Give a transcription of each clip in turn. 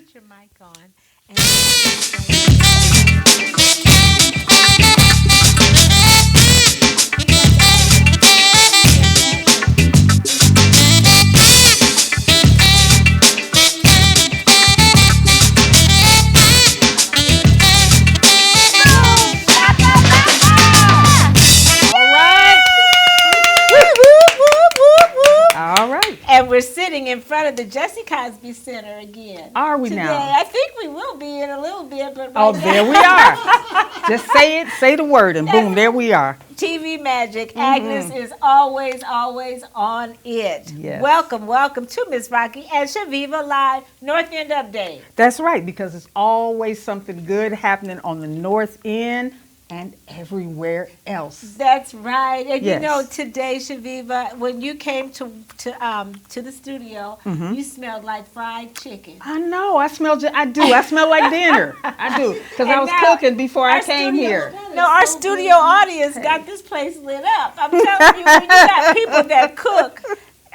put your mic on. All right. All right. And we're sitting in front of the Jesse Cosby Center again. Are we today. now? I think we will be in a little bit, but Oh, there we are. Just say it, say the word, and boom, there we are. TV magic. Agnes is always on it. Yes. Welcome to Miss Rocki and Shaviva Live North End Update. That's right, because it's always something good happening on the North End and everywhere else. That's right. And Yes. you know, today, Shaviva, when you came to the studio, you smelled like fried chicken. I know. I smell like dinner. I do, because I And was now, cooking before I came here. No, our studio audience got this place lit up. I'm telling you, when you got people that cook,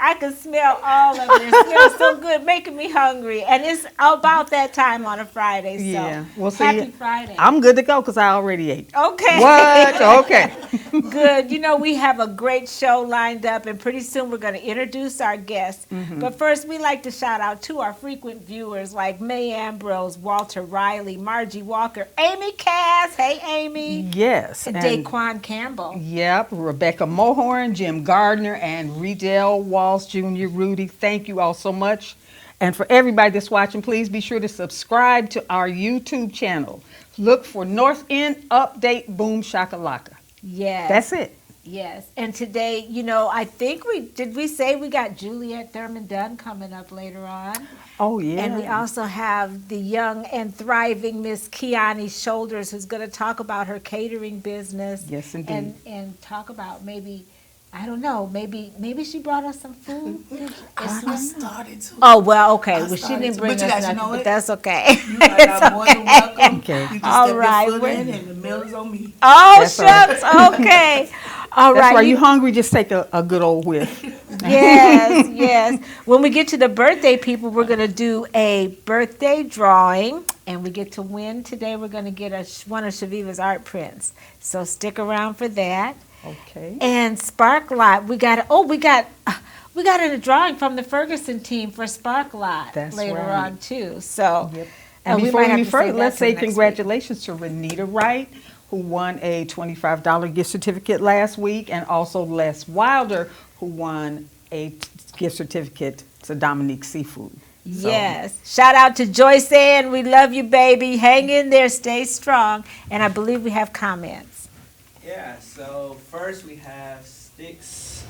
I can smell all of it. It smells so good, making me hungry. And it's about that time on a Friday. So Yeah. Well, see, happy Friday. I'm good to go because I already ate. Okay. What? Okay. Good. You know, we have a great show lined up, and pretty soon we're going to introduce our guests. But first, we like to shout out to our frequent viewers like May Ambrose, Walter Riley, Margie Walker, Amy Cass. Hey, Amy. Yes. And Daquan Campbell. Yep. Rebecca Mohorn, Jim Gardner, and Riedel Walsh Jr., Rudy. Thank you all so much. And for everybody that's watching, please be sure to subscribe to our YouTube channel. Look for North End Update Boom Shakalaka. Yes. That's it. Yes. And today, you know, I think we say we got Juliet Dunn coming up later on. Oh, yeah. And we also have the young and thriving Miss Keyonee Shoulders, who's going to talk about her catering business. Yes, indeed. And talk about maybe, I don't know, maybe she brought us some food. I started to. Oh, well, okay. Well, she started didn't to. bring But you us guys, you nothing, know but it. that's okay. You guys are more than welcome. Okay. You just All step right, your foot we're- in and the meal is on me. Oh, That's right. shucks. Okay. All That's right. why you hungry, just take a good old whiff. Yes. When we get to the birthday people, we're going to do a birthday drawing, and we get to win today. We're going to get one of Shaviva's art prints. So stick around for that. Okay. And Sparklot, we got in a drawing from the Ferguson team for Sparklot That's later right. on too. So, Yep. and And we before might we have move to further, save that let's till say next week. congratulations to Renita Wright, who won a $25 gift certificate last week, and also Les Wilder, who won a gift certificate to Dominique Seafood. So, Yes. Shout out to Joyce Ann. We love you, baby. Hang in there. Stay strong. And I believe we have comments. Yeah, so first we have Sticks,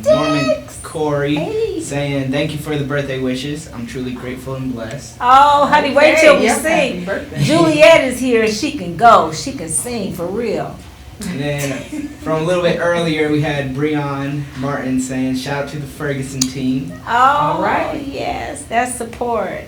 Norman Corey saying, "Thank you for the birthday wishes. I'm truly grateful and blessed." Oh, honey, wait till we yeah, sing. happy birthday. Juliet is here and she can go. She can sing for real. And then from a little bit earlier, we had Breon Martin saying, "Shout out to the Ferguson team." Oh, All right. yes. That's support.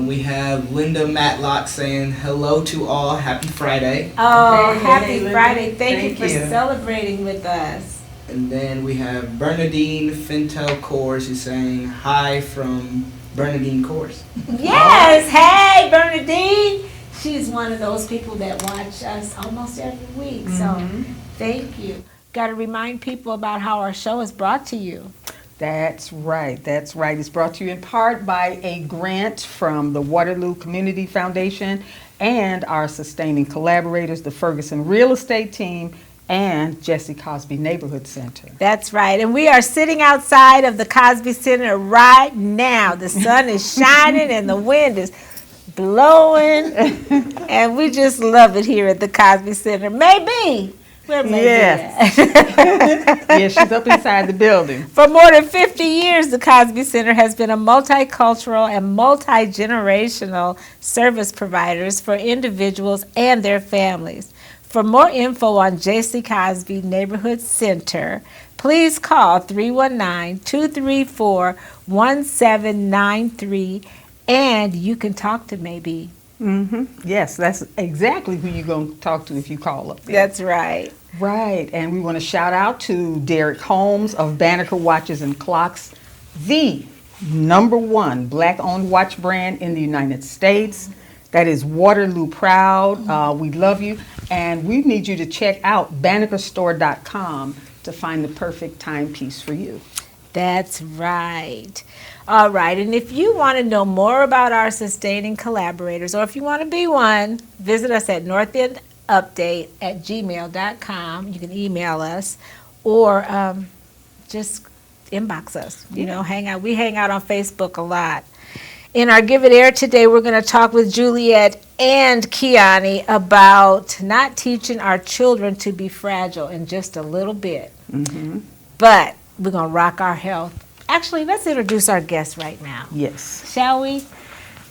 We have Linda Matlock saying, "Hello to all. Happy Friday." Oh, Hey, happy Linda. Friday. Thank you Thank for you. celebrating with us. And then we have Bernadine Fintel Coors who's saying, "Hi from Bernadine Coors." Yes. Hey, Bernadine. She's one of those people that watch us almost every week. So thank you. Got to remind people about how our show is brought to you. That's right. That's right. It's brought to you in part by a grant from the Waterloo Community Foundation and our sustaining collaborators, the Ferguson Real Estate Team and Jesse Cosby Neighborhood Center. That's right. And we are sitting outside of the Cosby Center right now. The sun is shining and the wind is blowing. And we just love it here at the Cosby Center. Maybe. Where maybe Yes. at? Yeah, she's up inside the building. For more than 50 years, the Cosby Center has been a multicultural and multi-generational service providers for individuals and their families. For more info on J.C. Cosby Neighborhood Center, please call 319-234-1793, and you can talk to maybe. Yes, that's exactly who you're going to talk to if you call up there. That's right. Right, and we want to shout out to Derek Holmes of Banneker Watches and Clocks, the #1 Black-owned watch brand in the United States. That is Waterloo proud. We love you. And we need you to check out bannekerstore.com to find the perfect timepiece for you. That's right. All right, and if you want to know more about our sustaining collaborators, or if you want to be one, visit us at northendupdate@gmail.com. You can email us, or just inbox us. You know, hang out. We hang out on Facebook a lot. In our Give It Air today, we're going to talk with Juliet and Keyonee about not teaching our children to be fragile in just a little bit. But we're going to rock our health. Actually, let's introduce our guest right now. Yes. Shall we?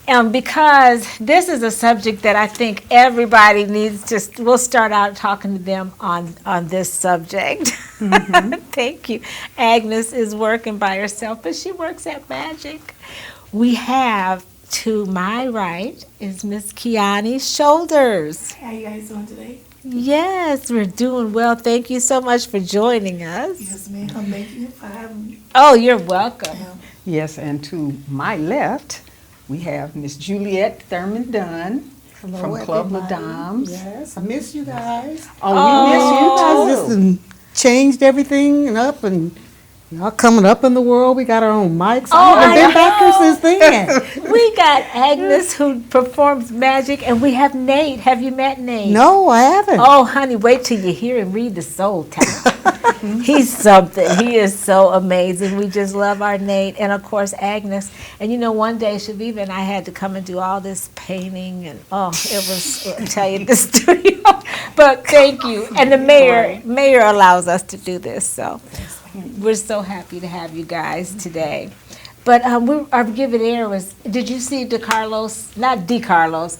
Because this is a subject that I think everybody needs to, we'll start out talking to them on this subject. Thank you. Agnes is working by herself, but she works at Magic. We have, to my right, is Miss Keyonee Shoulders. How you guys doing today? Yes, we're doing well. Thank you so much for joining us. Yes, ma'am. I'm making it 5. Oh, you're welcome. Yes, and to my left, we have Miss Juliet Thurman Dunn from Club La Dames. Yes, I miss you guys. Oh, we miss you This has changed everything and up, and y'all coming up in the world. We got our own mics. Oh, I haven't I been back here know. since then. We got Agnes who performs magic, and we have Nate. Have you met Nate? No, I haven't. Oh, honey, wait till you hear him read the soul talent. He's something. He is so amazing. We just love our Nate. And, of course, Agnes. And, you know, one day, Shaviva and I had to come and do all this painting. And, oh, it was, I'll tell you, the studio. But thank you. And the mayor allows us to do this. So we're so happy to have you guys today. But our Give It Air was, did you see Carlos Frazier's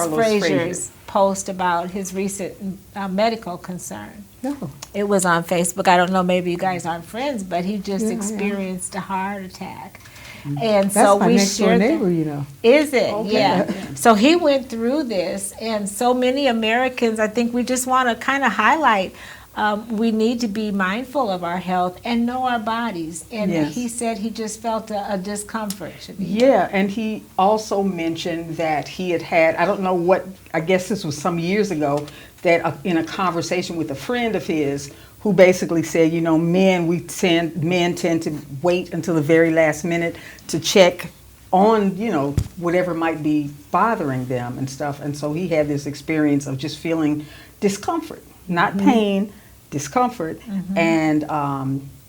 Frazier. post about his recent medical concern? No. It was on Facebook. I don't know, maybe you guys aren't friends, but he just experienced a heart attack. And That's so my we next door shared that. neighbor, you know. Is it? Yeah. So he went through this, and so many Americans, I think we just want to kind of highlight we need to be mindful of our health and know our bodies. And he said he just felt a discomfort. Yeah, and he also mentioned that he had, I don't know what, I guess this was some years ago, that in a conversation with a friend of his who basically said, you know, men tend to wait until the very last minute to check on, you know, whatever might be bothering them and stuff. And so he had this experience of just feeling discomfort, not pain, discomfort. And,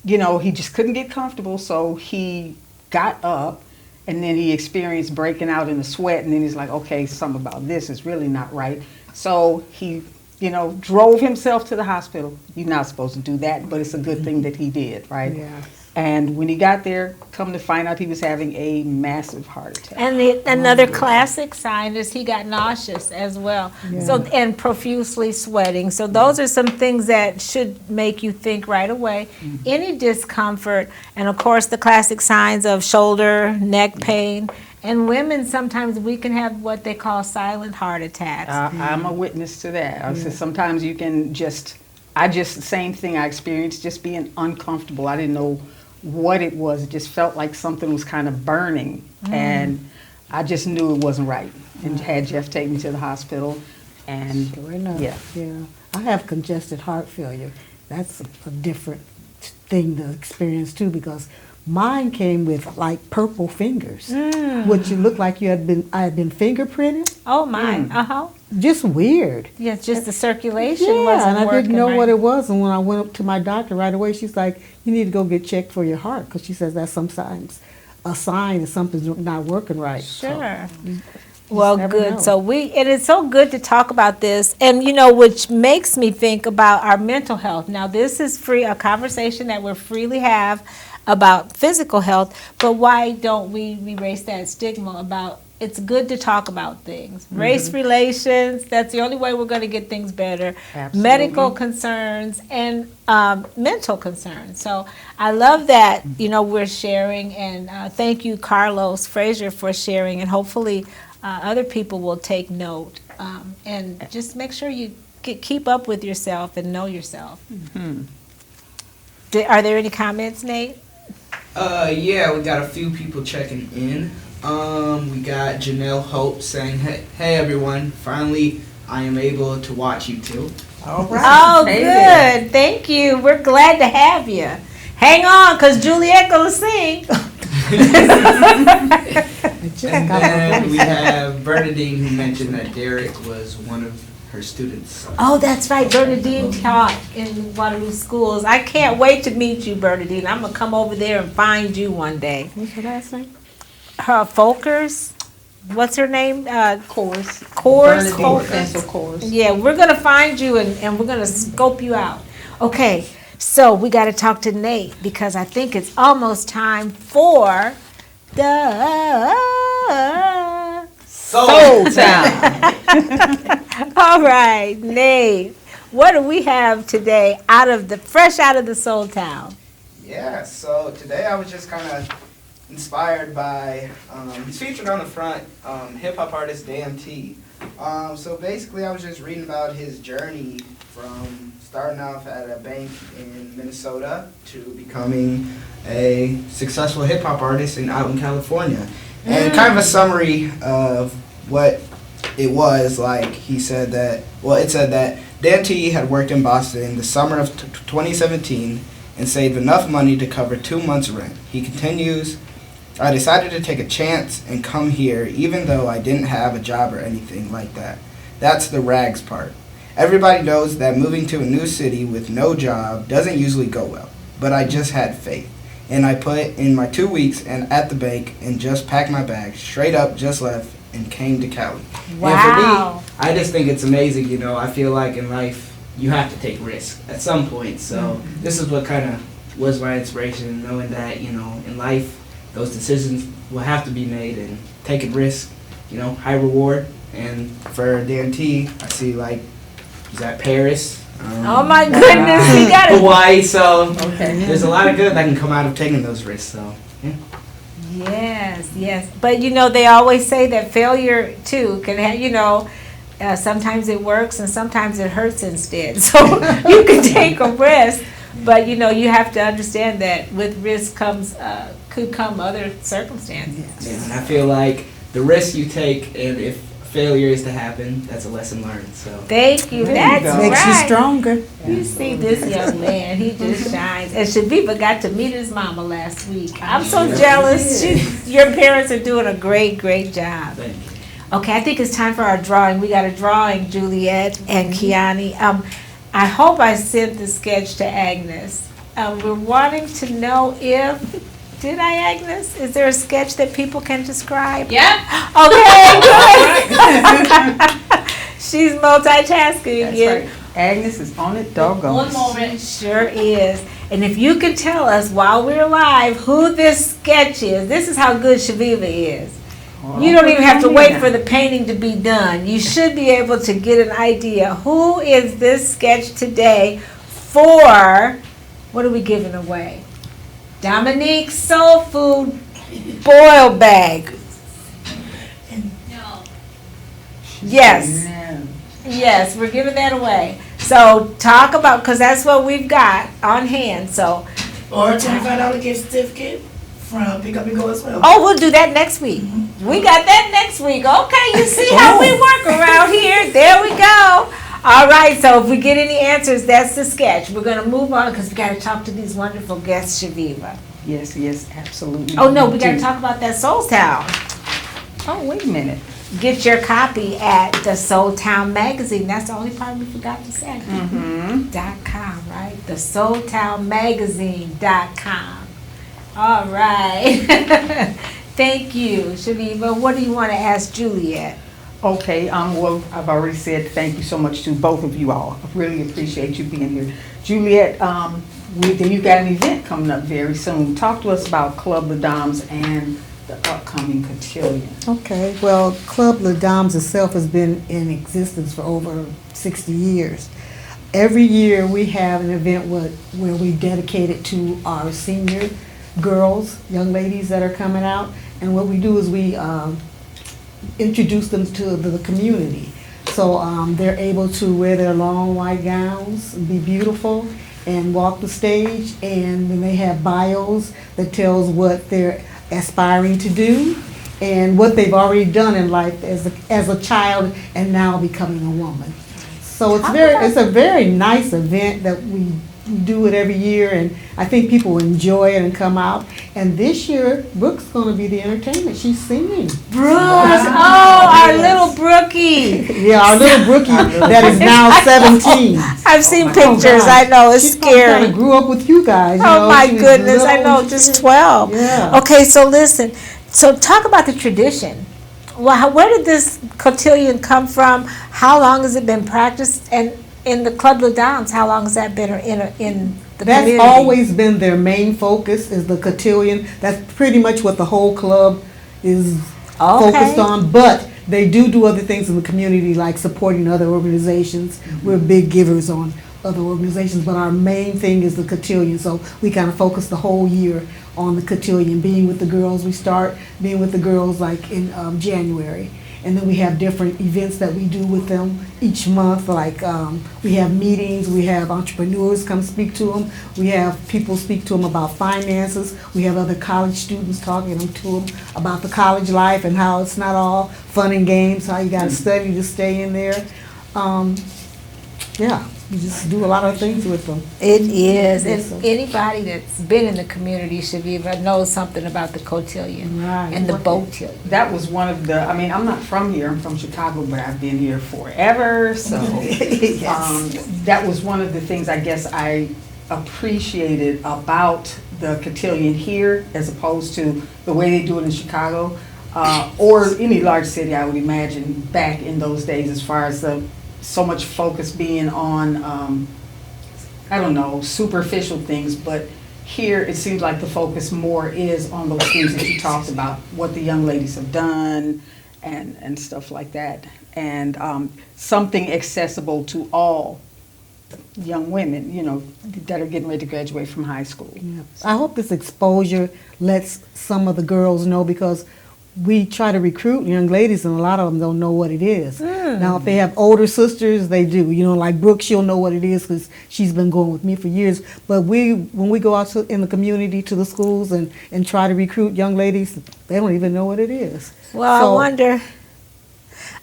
you know, he just couldn't get comfortable. So he got up, and then he experienced breaking out in a sweat. And then he's like, okay, something about this is really not right. So he, you know, drove himself to the hospital. You're not supposed to do that, but it's a good thing that he did, right? Yeah. And when he got there, come to find out he was having a massive heart attack. And another classic sign is he got nauseous as well. Yeah. So, and profusely sweating. So those are some things that should make you think right away. Any discomfort, and of course the classic signs of shoulder, neck pain. And women, sometimes we can have what they call silent heart attacks. I'm a witness to that. I said sometimes you can same thing I experienced, just being uncomfortable. I didn't know what it was. It just felt like something was kind of burning. And I just knew it wasn't right. And had Jeff take me to the hospital. And Sure enough. yeah. I have congested heart failure. That's a different thing to experience too, because mine came with like purple fingers, which looked like I had been fingerprinted. Oh my, Just weird. Yeah, just the circulation Yeah, wasn't and I working didn't know right. what it was. And when I went up to my doctor right away, she's like, "You need to go get checked for your heart," because she says that's sometimes a sign that something's not working right. So, Sure. Well, never good. know. So and it's so good to talk about this, and you know, which makes me think about our mental health. Now, this is a conversation that we freely have about physical health, but why don't we erase that stigma about it's good to talk about things. Race relations, that's the only way we're going to get things better. Absolutely. Medical concerns and mental concerns. So I love that, you know, we're sharing, and thank you, Carlos Frazier, for sharing, and hopefully other people will take note and just make sure you keep up with yourself and know yourself. Are there any comments, Nate? Yeah, we got a few people checking in. We got Janelle Hope saying, hey everyone, finally I am able to watch you two. All right. Oh, Hey there. good. Thank you. We're glad to have you. Hang on, because Juliet gonna sing. And then we have Bernadine who mentioned that Derek was one of her students. Oh, that's right. Bernadine taught in Waterloo schools. I can't wait to meet you, Bernadine. I'm gonna come over there and find you one day. What's her last name? Her Folkers. What's her name? Course. Coors. Bernadine Pencil Course. Yeah, we're gonna find you and we're gonna scope you out. Okay, so we got to talk to Nate because I think it's almost time for the Soul Town. All right, Nate. What do we have today fresh out of the Soul Town? Yeah, so today I was just kind of inspired by, he's featured on the front, hip-hop artist DMT. So basically I was just reading about his journey from starting off at a bank in Minnesota to becoming a successful hip-hop artist out in California. And kind of a summary of what it was, like he said that, it said that DMT had worked in Boston in the summer of 2017 and saved enough money to cover 2 months' rent. He continues, I decided to take a chance and come here even though I didn't have a job or anything like that. That's the rags part. Everybody knows that moving to a new city with no job doesn't usually go well, but I just had faith. And I put in my 2 weeks and at the bank and just packed my bags, straight up just left and came to Cali. Wow. And for me, I just think it's amazing, I feel like in life you have to take risks at some point. So this is what kind of was my inspiration, knowing that, in life those decisions will have to be made and taking risks, high reward. And for DMT, I see like he's at Paris. Oh my goodness, we got it. Hawaii, so Okay. there's a lot of good that can come out of taking those risks. So yeah. Yes. But they always say that failure too can have, sometimes it works and sometimes it hurts instead. So you can take a risk, but you have to understand that with risk could come other circumstances. Yeah, and I feel like the risk you take, and if failure is to happen, that's a lesson learned. So Thank you. There you That's go. right. Makes you stronger. You see this young man, he just shines. And Shabiba got to meet his mama last week. I'm so jealous. Your parents are doing a great, great job. thank you. Okay, I think it's time for our drawing. We got a drawing, Juliet and Keyonee. I hope I sent the sketch to Agnes. We're wanting to know if, did I, Agnes? Is there a sketch that people can describe? Yeah. Okay, good. She's multitasking That's again. right. Agnes is on it, doggone. One moment. Sure is. And if you could tell us while we're live who this sketch is, this is how good Shaviva is. You don't even have to wait for the painting to be done. You should be able to get an idea. Who is this sketch today for, what are we giving away? Dominique's Soul Food Boil Bag. Yes. Man. Yes, we're giving that away. So talk about, because that's what we've got on hand. So, Or a $25 gift certificate from Pick Up and Go as well. oh, we'll do that next week. We got that next week. Okay, you see how we work around here. There we go. All right, so if we get any answers, that's the sketch. We're going to move on because we got to talk to these wonderful guests, Shaviva. Yes, absolutely. Oh, no, we got to talk about that Soul Town. Oh, wait a minute. Get your copy at the Soul Town magazine. That's the only part we forgot to say. .com, right? The SoulTownMagazine.com. All right. Thank you, Shaviva. What do you want to ask Juliet? Okay, well, I've already said thank you so much to both of you all. I really appreciate you being here. Juliet, you got an event coming up very soon. Talk to us about Club La Dames and the upcoming cotillion. Okay, well, Club La Dames itself has been in existence for over 60 years. Every year we have an event where we dedicate it to our senior girls, young ladies that are coming out. And what we do is we introduce them to the community. So they're able to wear their long white gowns, be beautiful, and walk the stage, and then they have bios that tells what they're aspiring to do and what they've already done in life as a child and now becoming a woman. So it's a very nice event that we do it every year, and I think people enjoy it and come out. And this year, Brooke's going to be the entertainment. She's singing. Brooke, our little Brookie. Yeah, our little Brookie that is now 17. I've seen pictures. I know, it's She scary. kind of grew up with you guys. Oh my She was goodness, I little know, when just she- 12. Yeah. Okay, so listen. So talk about the tradition. Well, where did this cotillion come from? How long has it been practiced? And in the Club Le Dance, how long has that been in the That's community? always been their main focus, is the cotillion. That's pretty much what the whole club is focused on. But they do other things in the community, like supporting other organizations. We're big givers on other organizations, but our main thing is the cotillion. So we kind of focus the whole year on the cotillion, being with the girls. We start being with the girls like in January. And then we have different events that we do with them each month, like we have meetings, we have entrepreneurs come speak to them, we have people speak to them about finances, we have other college students talking to them about the college life and how it's not all fun and games, how you got to study to stay in there. Yeah, we just do a lot of things with them. It is. Yes, And sir. anybody that's been in the community, Shaviva, knows something about the cotillion Right. and the botillion. That was one of the, I mean, I'm not from here, I'm from Chicago, but I've been here forever, so. That was one of the things I guess I appreciated about the cotillion here as opposed to the way they do it in Chicago, or any large city, I would imagine, back in those days, as far as so much focus being on, I don't know, superficial things, but here it seems like the focus more is on those things that you talked about, what the young ladies have done and stuff like that. And something accessible to all young women, you know, that are getting ready to graduate from high school. Yeah. I hope this exposure lets some of the girls know, because we try to recruit young ladies and a lot of them don't know what it is. Now, if they have older sisters, they do. You know, like Brooke, she'll know what it is because she's been going with me for years. But when we go out in the community to the schools and try to recruit young ladies, they don't even know what it is. Well, So-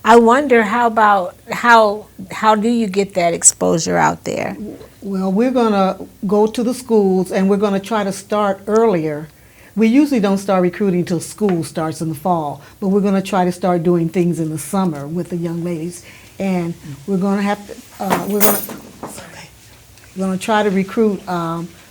I wonder how do you get that exposure out there? Well, we're going to go to the schools and we're going to try to start earlier. We usually don't start recruiting until school starts in the fall, but we're going to try to start doing things in the summer with the young ladies. And we're going to have to, we're going to try to recruit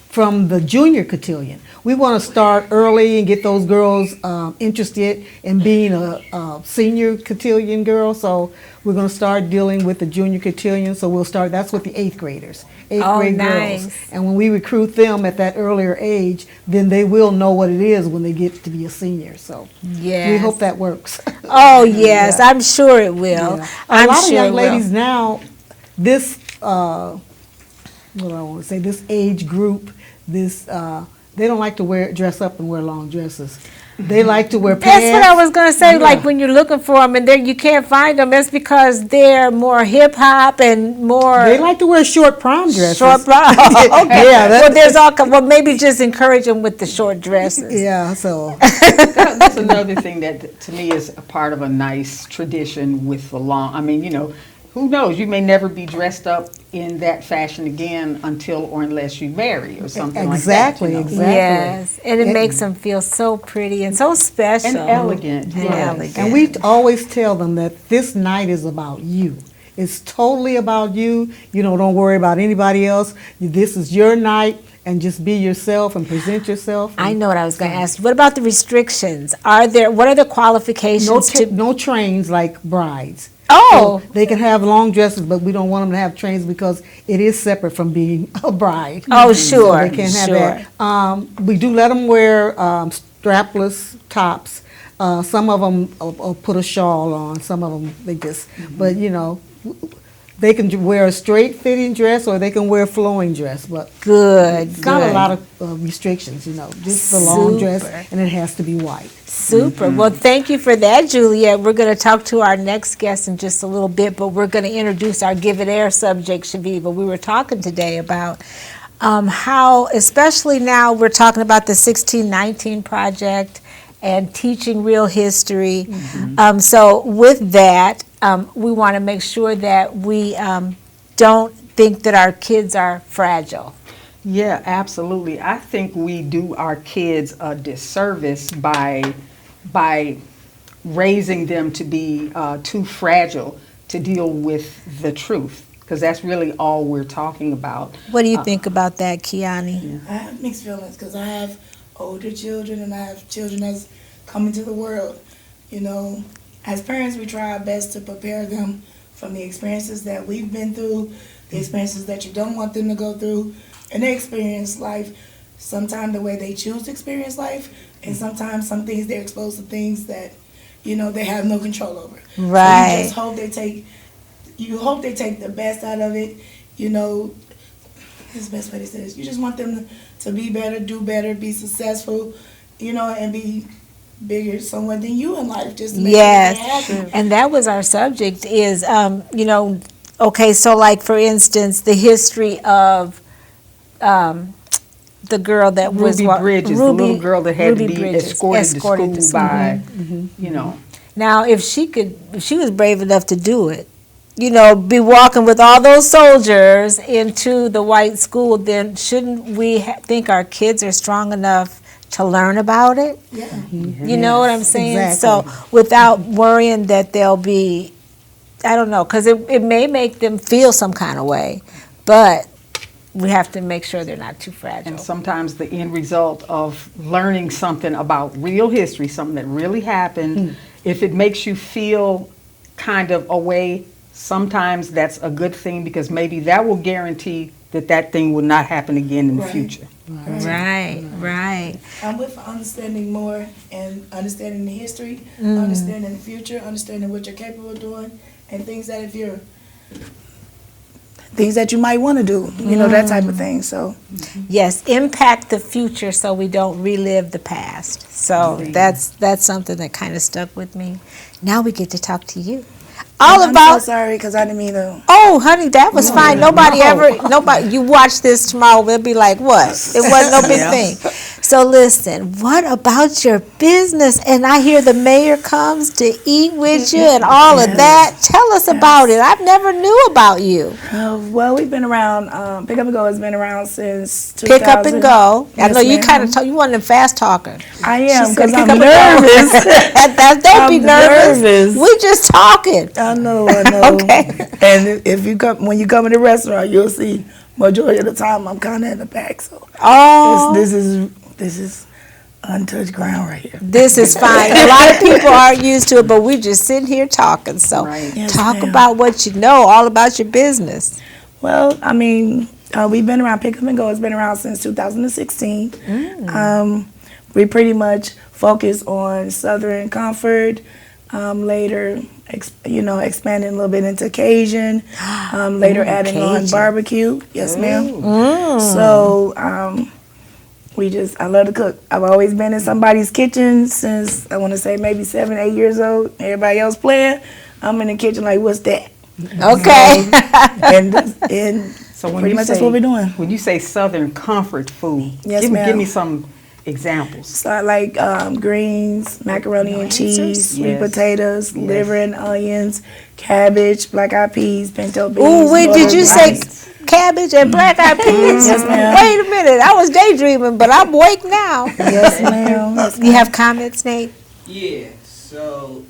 from the junior cotillion. We want to start early and get those girls interested in being a senior cotillion girl. So we're going to start dealing with the junior cotillion. So we'll start, that's with the 8th graders, 8th grade nice. girls. And when we recruit them at that earlier age, then they will know what it is when they get to be a senior. So Yes. we hope that works. Oh yes, I'm sure it will. Yeah. I'm A lot sure of it young will. ladies now, this, what do I want to say, this age group, this, they don't like to dress up and wear long dresses. They like to wear pants. That's what I was going to say. Yeah. Like when you're looking for them and you can't find them, it's because they're more hip hop and more. They like to wear short prom dresses. Short bra. Okay. Yeah, well, there's all. Well, maybe just encourage them with the short dresses. Yeah, so. That's another thing that to me is a part of a nice tradition with the long, I mean, you know, who knows, you may never be dressed up in that fashion again until or unless you marry or something Exactly, like that. exactly. Yes, and it makes them feel so pretty and so special And elegant. And yes. elegant. And we always tell them that this night is about you. It's totally about you. You know, don't worry about anybody else. This is your night, and just be yourself and present yourself. I know what I was going to ask. What about the restrictions? What are the qualifications No trains like brides. Oh. So they can have long dresses, but we don't want them to have trains because it is separate from being a bride. Oh, So sure. they can't have sure. that. We do let them wear strapless tops. Some of them will put a shawl on. Some of them they just, but you know, they can wear a straight fitting dress or they can wear a flowing dress. But Good. it's got a good. lot of restrictions, you know, just the long dress, Super. and it has to be white. Super. Well, thank you for that, Juliet. We're going to talk to our next guest in just a little bit, but we're going to introduce our Give It Air subject, Shaviva. We were talking today about how, especially now we're talking about the 1619 project and teaching real history. So with that, we want to make sure that we don't think that our kids are fragile. Yeah, absolutely. I think we do our kids a disservice by raising them to be too fragile to deal with the truth, because that's really all we're talking about. What do you think about that, Keyonee? I have mixed feelings because I have older children and I have children that's coming to the world. You know, as parents, we try our best to prepare them from the experiences that we've been through, the experiences that you don't want them to go through, and they experience life sometimes the way they choose to experience life, and sometimes some things they're exposed to things that, you know, they have no control over. Right. So you just hope they take the best out of it. You know, his best way to say this. You just want them to be better, do better, be successful, you know, and be bigger somewhere than you in life. Just to make Yes, sure they're happy. and that was our subject is, you know, okay, so like for instance, the history of the girl that was Ruby Bridges, the little girl that had to Ruby be Bridges, escorted to school by, you know. Now, if she was brave enough to do it, you know, be walking with all those soldiers into the white school, then shouldn't we think our kids are strong enough to learn about it? Yeah. You know what I'm saying? Exactly. So without worrying that they'll be, I don't know, because it may make them feel some kind of way, but we have to make sure they're not too fragile. And sometimes the end result of learning something about real history, something that really happened, if it makes you feel kind of a way, sometimes that's a good thing, because maybe that will guarantee that thing will not happen again in the Right. future. Right. I'm with understanding more and understanding the history, understanding the future, understanding what you're capable of doing, and things that you might want to do, you know, that type of thing. So Yes, impact the future so we don't relive the past. So that's something that kind of stuck with me. Now we get to talk to you. All I'm about so sorry because I didn't mean to. Oh, honey, that was fine. Nobody, you watch this tomorrow, they'll be like, what? It wasn't no big thing. So listen, what about your business? And I hear the mayor comes to eat with you and all of that. Tell us about it. I've never knew about you. Well, we've been around. Pick Up and Go has been around since 2000. Pick Up and Go. I Yes, know you ma'am. kind of, you one of them fast talker. I am She said, because "Pick I'm up and go." nervous. Don't be I'm nervous. nervous. We just talking. I know. Okay. And if you come when you come in the restaurant, you'll see majority of the time I'm kind of in the back. So Oh, this is untouched ground right here. this is fine. A lot of people aren't used to it, but we just sitting here talking. So Right. Yes, talk ma'am. about what you know, all about your business. Well, I mean, we've been around. Pick Up and Go has been around since 2016. We pretty much focus on Southern comfort. Later, expanding a little bit into Cajun. Later, adding on Cajun. barbecue. Yes, ma'am. So, I love to cook. I've always been in somebody's kitchen since I want to say maybe 7, 8 years old. Everybody else playing, I'm in the kitchen like, what's that? Okay. And So when pretty you much say, that's what we're doing. When you say Southern comfort food, Yes, give ma'am. me some examples. So I like greens, macaroni and cheese, sweet Yes. potatoes, liver and onions, cabbage, black eyed peas, pinto beans. Ooh, wait, did you say rice. cabbage and black eyed peas? Yes, ma'am. Wait a minute, I was daydreaming, but I'm awake now. Yes, ma'am. Yes, You have comments, Nate? Yeah, so,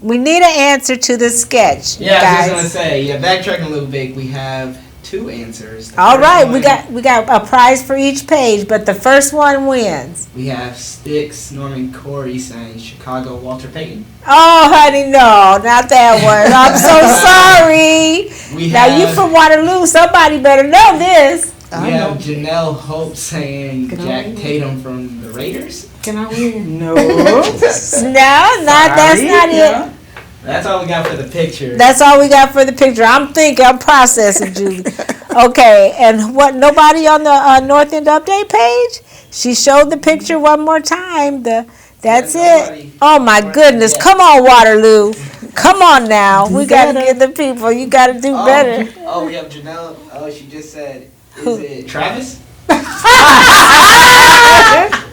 We need an answer to the sketch, yeah, I was guys. just gonna say, backtracking a little bit, we have 2 answers. The All first right, one, we got a prize for each page, but the first one wins. We have Sticks, Norman Corey saying Chicago, Walter Payton. Oh, honey, no, not that one. I'm so sorry. We Now, you have- from Waterloo, somebody better know this. We have Janelle Hope saying Jack Tatum from the Raiders. Can I win? No. No, that's not it. That's all we got for the picture. That's all we got for the picture. I'm processing, Julie. Okay, and what? Nobody on the North End update page? She showed the picture one more time. That's nobody. it. Oh my goodness! Yeah. Come on, Waterloo. Come on now. We got to better. give the people. You got to do better. Oh, we have Janelle. Oh, she just said Is it Travis?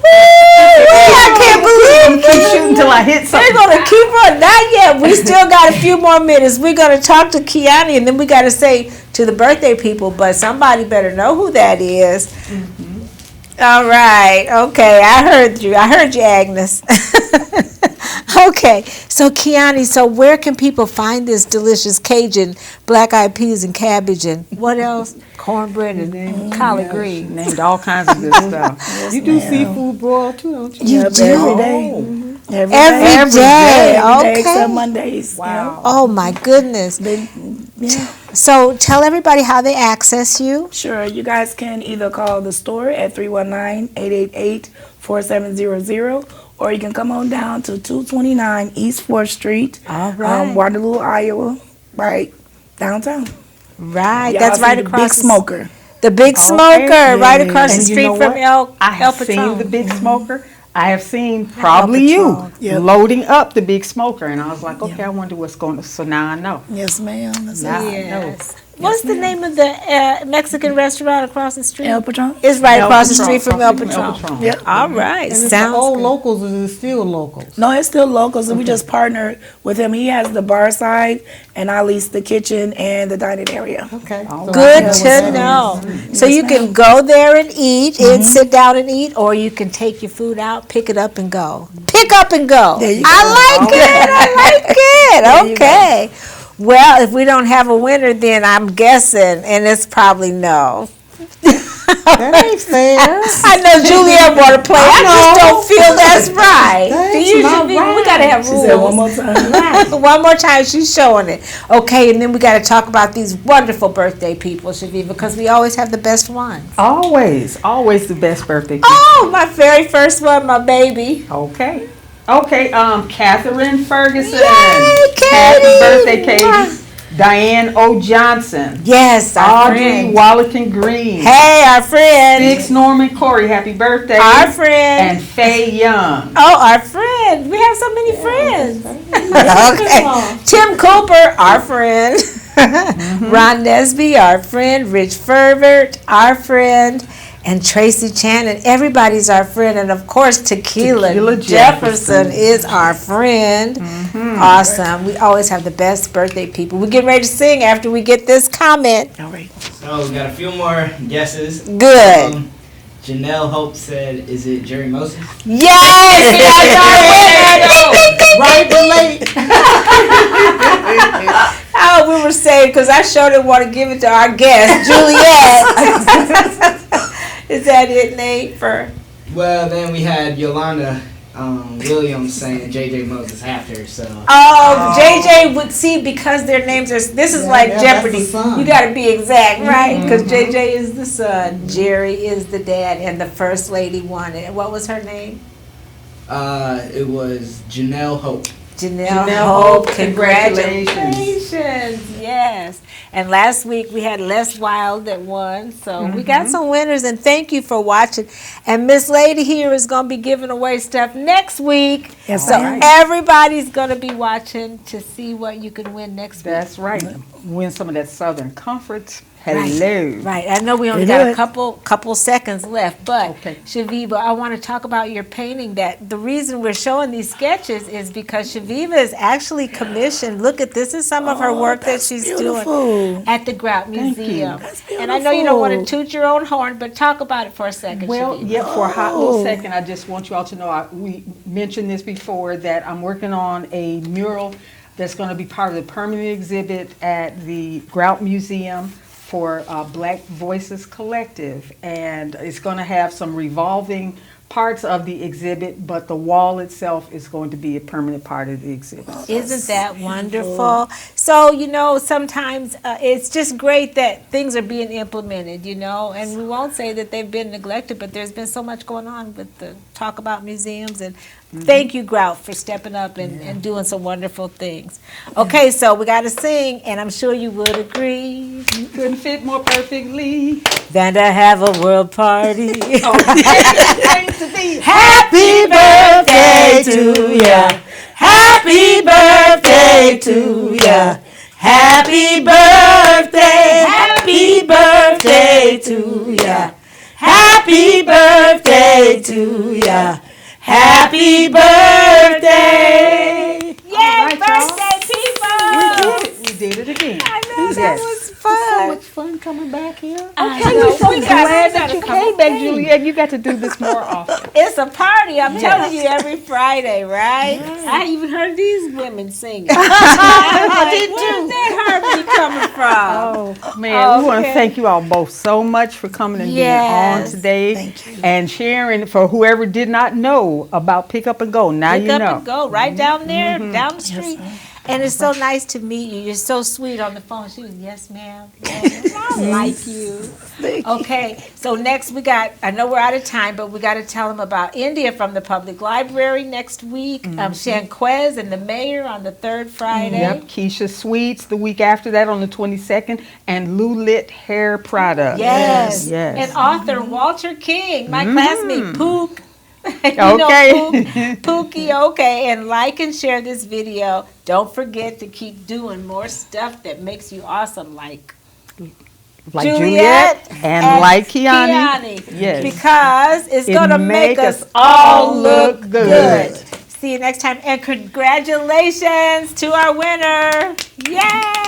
I can't believe Keep shooting till I hit we're something. gonna keep on. Not yet. We still got a few more minutes. We're gonna talk to Keyonee, and then we gotta say to the birthday people. But somebody better know who that is. All right. Okay. I heard you, Agnes. Okay. So Keyonee, so where can people find this delicious Cajun black-eyed peas and cabbage and what else? Cornbread and collard greens. Named all kinds of good stuff. You do seafood broil too, don't you? You Yep, do? every day. Every day. day. Every day Okay. except Mondays. Wow. Oh my goodness. Yeah. So tell everybody how they access you. Sure. You guys can either call the store at 319-888-4700, or you can come on down to 229 East 4th Street, All right. Waterloo, Iowa, right downtown. Right. Y'all That's see right the across Big Smoker. The Big Smoker, right across the And you street know from what? El I have seen Patron. the Big Smoker. I have seen probably you Patron. Yep. loading up the Big Smoker, and I was like, okay, I wonder what's going to. So now I know. Yes, ma'am. That's Now it. I know. Yes. What's the name of the Mexican restaurant across the street? El Patron. It's right El across the Patron, street from El across from El Patron. Patron. Yep. All right. And it's the Sounds old good. locals, or is it still locals? No, it's still local, so we just partnered with him. He has the bar side, and I lease the kitchen and the dining area. Okay. All So I Good know what to that know. is. So you can go there and eat, and sit down and eat, or you can take your food out, pick it up and go. Pick up and go. There you go. I like it. I like it. you go. Okay. Well, if we don't have a winner, then I'm guessing, and it's probably no. That ain't fair. I know Juliet want to play. I just don't feel that's right. That's Do you, not Shaviva? We right. gotta have She rules. said one more time. One more time, she's showing it. Okay, and then we got to talk about these wonderful birthday people, Shaviva, because we always have the best ones. Always the best birthday. Oh, my very first one, my baby. Okay. Catherine Ferguson. Yay, Katie. Happy birthday, Katie. Mwah. Diane O. Johnson. Yes, our Audrey friend. Wallakin Green. Hey, our friend. Six Norman Corey. Happy birthday. Our friend. And Faye Young. Oh, our friend. We have so many friends. Okay. Tim Cooper, our friend. Ron Nesby, our friend. Rich Fervert, our friend. And Tracy Chan, and everybody's our friend. And of course, Tequila Jefferson is our friend. Awesome. We always have the best birthday people. We get ready to sing after we get this comment. All right. So we got a few more guesses. Good. Janelle Hope said, "Is it Jerry Moses?" Yes! Right but late. Oh, we were saying, because I sure didn't want to give it to our guest, Juliet. Is that it, Nate? Well, then we had Yolanda Williams saying J.J. Moses after. So JJ would see, because their names are, this is like that's Jeopardy. the son. You got to be exact, right? Because JJ is the son, Jerry is the dad, and the first lady won it. What was her name? it was Janelle Hope. Janelle Hope, Hope, congratulations. Yes. And last week we had Les Wild that won. So we got some winners, and thank you for watching. And Miss Lady here is going to be giving away stuff next week. Yes, So all right. everybody's going to be watching to see what you can win next week. That's right. Win some of that Southern Comfort. Hello. Right. I know we only They got do a it. couple seconds left, but Okay. Shaviva, I want to talk about your painting. That the reason we're showing these sketches is because Shaviva is actually commissioned. Look at this, is some of her work that she's doing Beautiful. at the Grout Thank you. Museum. That's And I know you don't want to beautiful. toot your own horn, but talk about it for a second. Well, Shaviva. yeah, for a hot little second, I just want you all to know, we mentioned this before, that I'm working on a mural that's going to be part of the permanent exhibit at the Grout Museum for Black Voices Collective. And it's going to have some revolving parts of the exhibit, but the wall itself is going to be a permanent part of the exhibit. Isn't that wonderful? So, sometimes it's just great that things are being implemented, and we won't say that they've been neglected, but there's been so much going on with the talk about museums. And thank you, Grout, for stepping up and doing some wonderful things. Okay, so we got to sing, and I'm sure you would agree Couldn't fit more perfectly. than to have a world party. To be Happy birthday to ya. Happy birthday to ya. Happy birthday, happy birthday to ya. Happy birthday to ya. Happy birthday. Yay, right, y'all. birthday people. We did it again. I know, that Yes. was So fun. much fun coming back here. I Okay, know. we're so We gotta- glad we that gotta you come came back, back. Juliet. You got to do this more often. It's a party, I'm telling you, every Friday, right? I even heard these women singing. I did too. Where's that harmony coming from? Oh man, we want to Okay. thank you all both so much for coming and being Yes. on today. Thank you. And sharing for whoever did not know about Pick Up and Go. Now Pick you up know. and go right down there, down the street. And it's so nice to meet you. You're so sweet on the phone. She was, yes, ma'am. Yes, I like you. Okay, so next we got, I know we're out of time, but we got to tell them about India from the public library next week. Shanquez and the mayor on the third Friday. Yep, Keisha Sweets the week after that on the 22nd, and Lulit Hair Products. Yes. Yes. And author Walter King, my classmate, Pook. You Okay. know Pookie, okay. And like and share this video. Don't forget to keep doing more stuff that makes you awesome, like Juliet and like Keyonee. Yes. Because it's It going to make us all look good. See you next time. And congratulations to our winner. Yay!